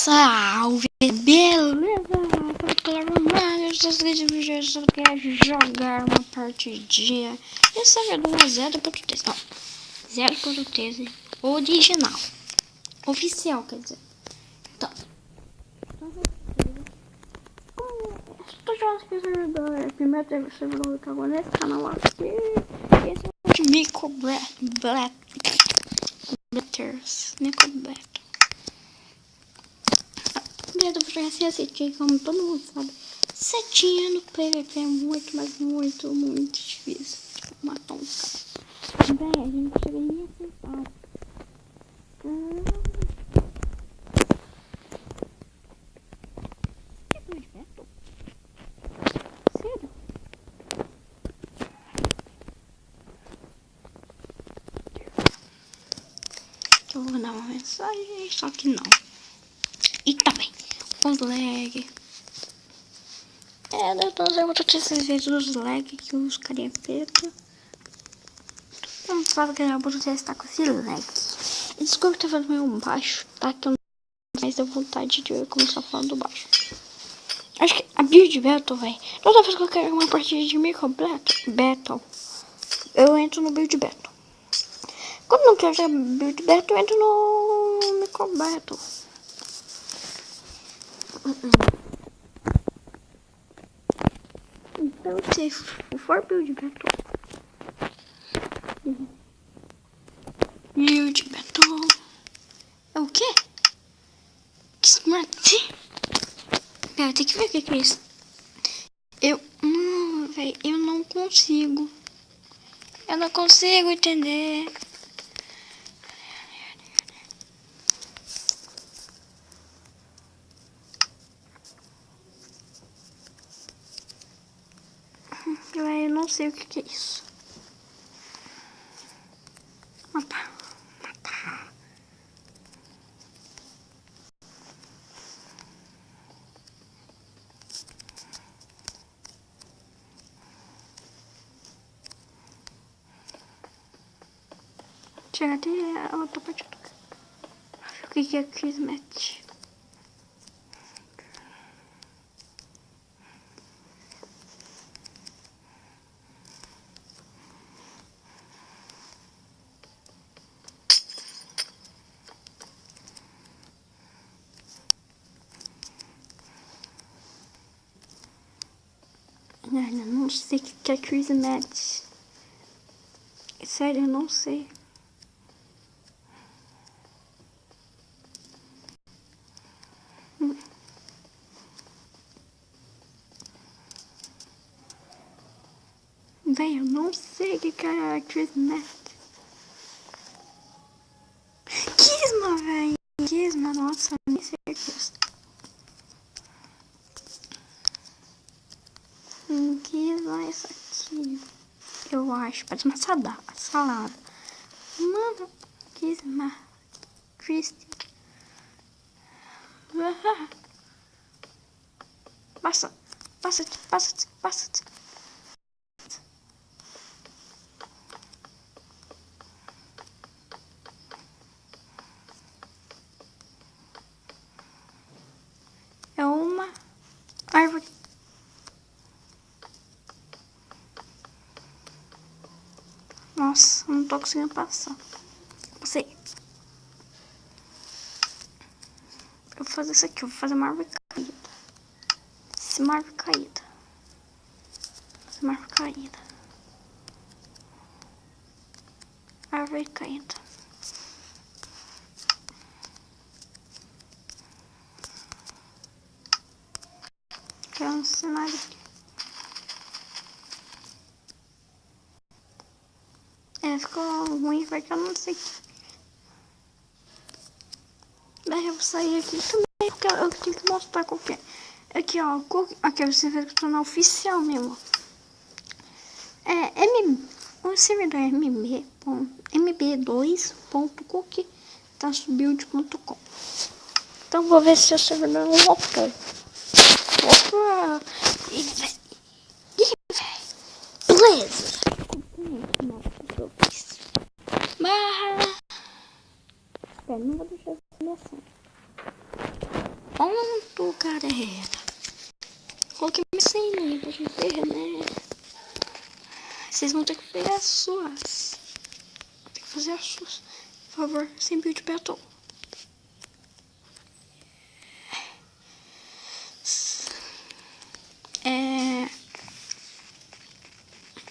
Salve, beleza? Eu quero jogar uma partidinha. Esse é do 0.13, não, 0.13 original, oficial, quer dizer. Então, estou jogando esse servidor, primeiro servidor que eu vou nesse canal aqui. Esse é o de Mico Blatters, Mico Blatters. Eu vou jogar assim, setinha, como todo mundo sabe. Setinha no PVP é muito, mas muito, muito difícil. Tipo, matar um cara. Bem, a gente chega nem acertado. Que foi de perto? Sério? Eu vou mandar uma mensagem, só que não. E também, os lag. Eu vou ter esses vídeos dos lag que os carinha preta. Não sabe que eu vou testar com esse lag. Desculpa que tá falando meio baixo, tá? Que eu não mais deu vontade de começar a falar do baixo. Acho que a build battle, velho. Toda vez que eu quero uma partida de micro battle, eu entro no build battle. Quando não quero jogar build battle, eu entro no micro battle. Então, se for build battle, build battle é o quê? Smart. Pera, tem que ver o que é isso. Véi, eu não consigo. Eu não consigo entender. Véi, eu não sei o que é isso. Matar. Chega até a outra partida. O que é Kismet? Eu não sei o que é Kismet. Sério, eu não sei. Véi, eu não sei o que é Kismet. Kisma, véi. Kisma, nossa, nem sei o que é isso. Kisma é isso aqui. Eu acho, parece uma salada. Mano, Kisma. Christian. Passa. É uma árvore. Nossa, não tô conseguindo passar. Passei. Eu vou fazer isso aqui, eu vou fazer uma árvore caída. Uma árvore caída. Árvore caída. Quero um cenário aqui. Ficou ruim porque eu não sei. Daí eu vou sair aqui também, porque eu tenho que mostrar qual que é. Aqui, ó, aqui você vê que tá na oficial mesmo. O servidor é mb2.cookbuild.com. Então vou ver se o servidor não voltou. Opa! Beleza! Barra. Espera, não vou deixar essa começar. galera. Coloquei minha senha pra gente ver, né? Vocês vão ter que pegar as suas. Tem que fazer as suas. Por favor, sem build battle.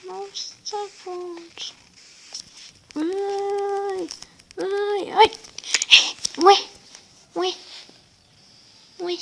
Nossa, pontos. Ai, ai, ai. Ué, ué, ué.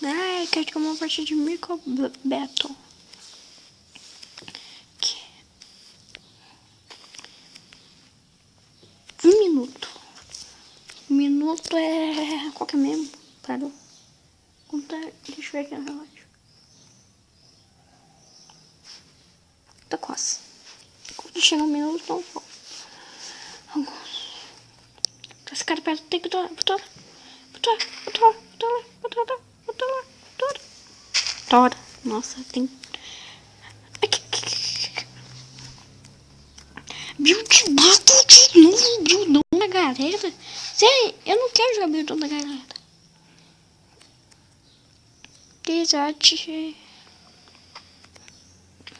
Ai, quero jogar uma partida de Micro Battle. Um minuto. Um minuto é... Qual que é mesmo? Parou. Deixa eu ver aqui no relógio. Tá quase. Quando chegar um minuto, não vou. Esse cara perto tem que torar. Tora. Nossa, tem... Build battle de novo, buildão da galera. Sério, eu não quero jogar buildão da galera. Desate.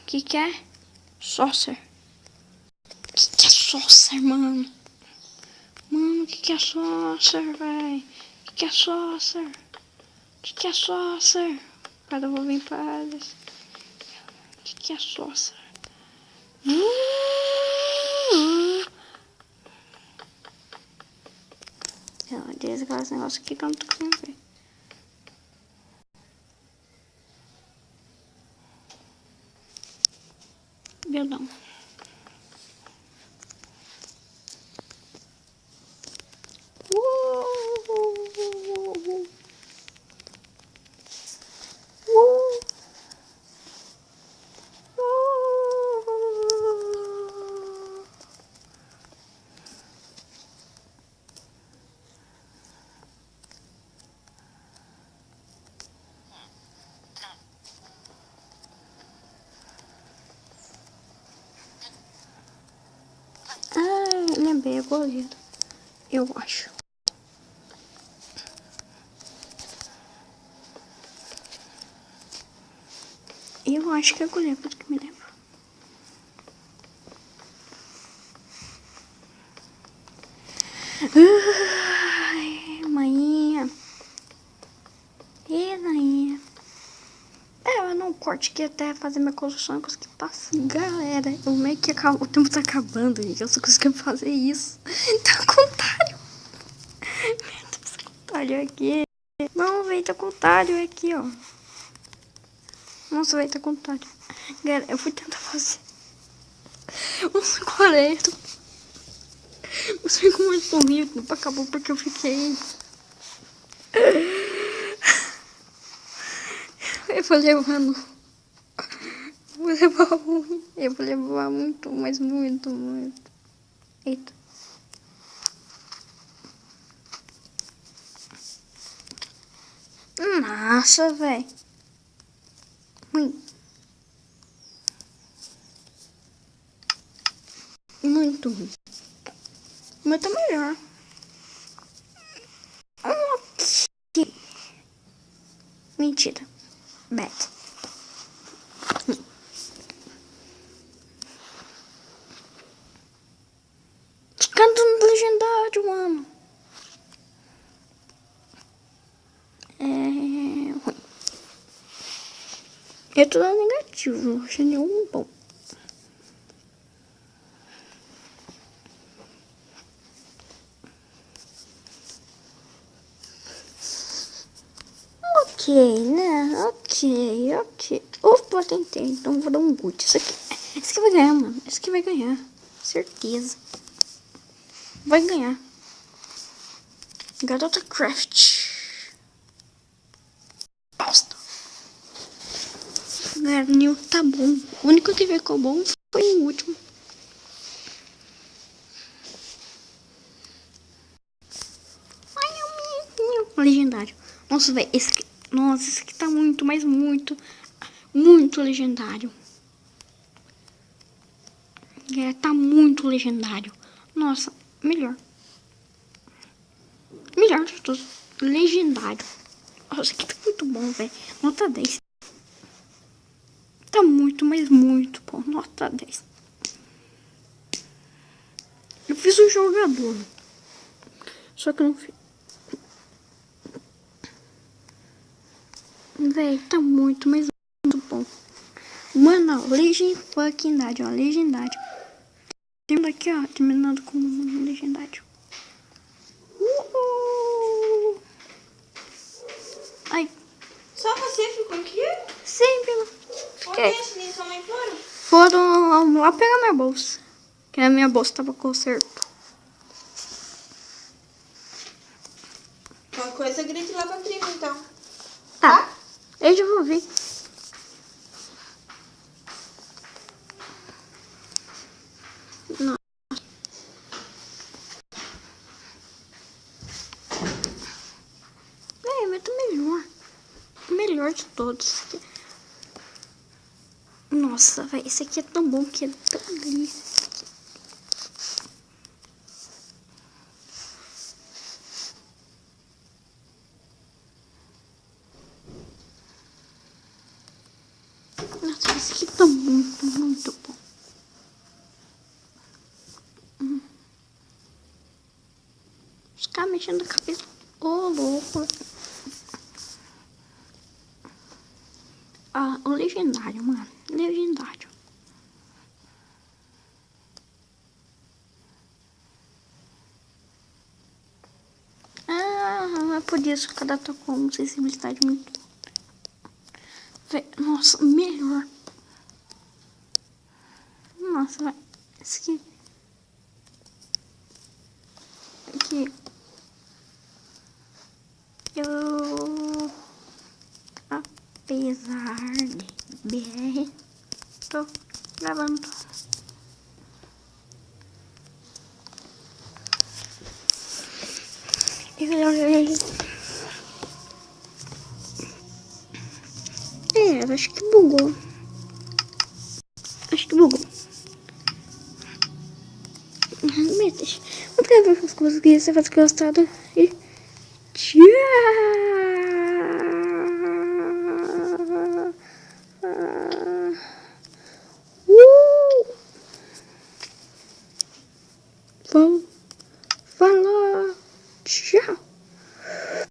Que é? Saucer. Que é Saucer, mano? Mano, que é Saucer, véi? Que é Saucer? Que é Saucer? Cada vou vir para... Que é Saucer? Desligar esse negócio aqui que eu não tô conseguindo ver. Perdão. Lembrei, é goleiro. Eu acho. Eu acho que é goleiro, por que me lembro. Ai, mainha. E rainha. Eu não corte aqui até fazer minha construção. Eu consegui passar. Galera, o meio que o tempo tá acabando, gente. Eu só consegui fazer isso. Tá com talho. Tá com talho aqui. Vamos ver, tá com talho aqui, ó. Nossa, velho, tá com talho. Galera, eu fui tentar fazer uns coletos. Mas ficou muito horrível. Acabou porque eu fiquei... Eu vou levando... Eu vou levar muito, mas muito. Eita. Nossa, velho. Muito ruim. O meu tá melhor. Ok. Mentira. Bad. Cantando legendário, mano. É ruim. Eu tô dando negativo, não achei nenhum bom. Ok, né? Ok. Opa, tentei. Então vou dar um boot. Esse aqui vai ganhar, mano. Esse aqui vai ganhar. Certeza. Vai ganhar. Garota Craft. Bosta. Galera, o Nil tá bom. O único que ficou bom foi o último. Ai, meu legendário. Nossa, velho. Esse aqui tá muito, mas muito legendário. Tá muito legendário. Nossa, melhor. Melhor de tudo. Legendário. Nossa, aqui tá muito bom, velho. Nota 10. Tá muito, mas muito bom. Nota 10. Eu fiz um jogador. Só que eu não fiz. Véi, tá muito, mas muito bom. Mano, ó, legendário, ó. Legendário. Terminando aqui, ó. Terminando com legendário. Uhul. Ai. Só você ficou aqui? Sempre. Onde é que nem sua mãe foram? Foram lá pegar minha bolsa. Que a minha bolsa tava com conserto. Qualquer coisa grite lá pra prima, então. Tá. Eu já vou ver. Não. É, mas tá melhor. Melhor de todos. Nossa, velho. Esse aqui é tão bom que é tão delícia. Nossa, esse aqui tá muito, muito bom. Os caras mexendo a cabeça. Ô, louco. Ah, o legendário, mano. Legendário. Ah, é por isso que cada tá com sensibilidade muito. Nossa, melhor. Nossa, vai. Esse aqui. Eu, apesar de BR, tô gravando. Acho que bugou. Acho que bugou. Muito obrigada por conseguir ser gostado. E tchau. Falou. Tchau.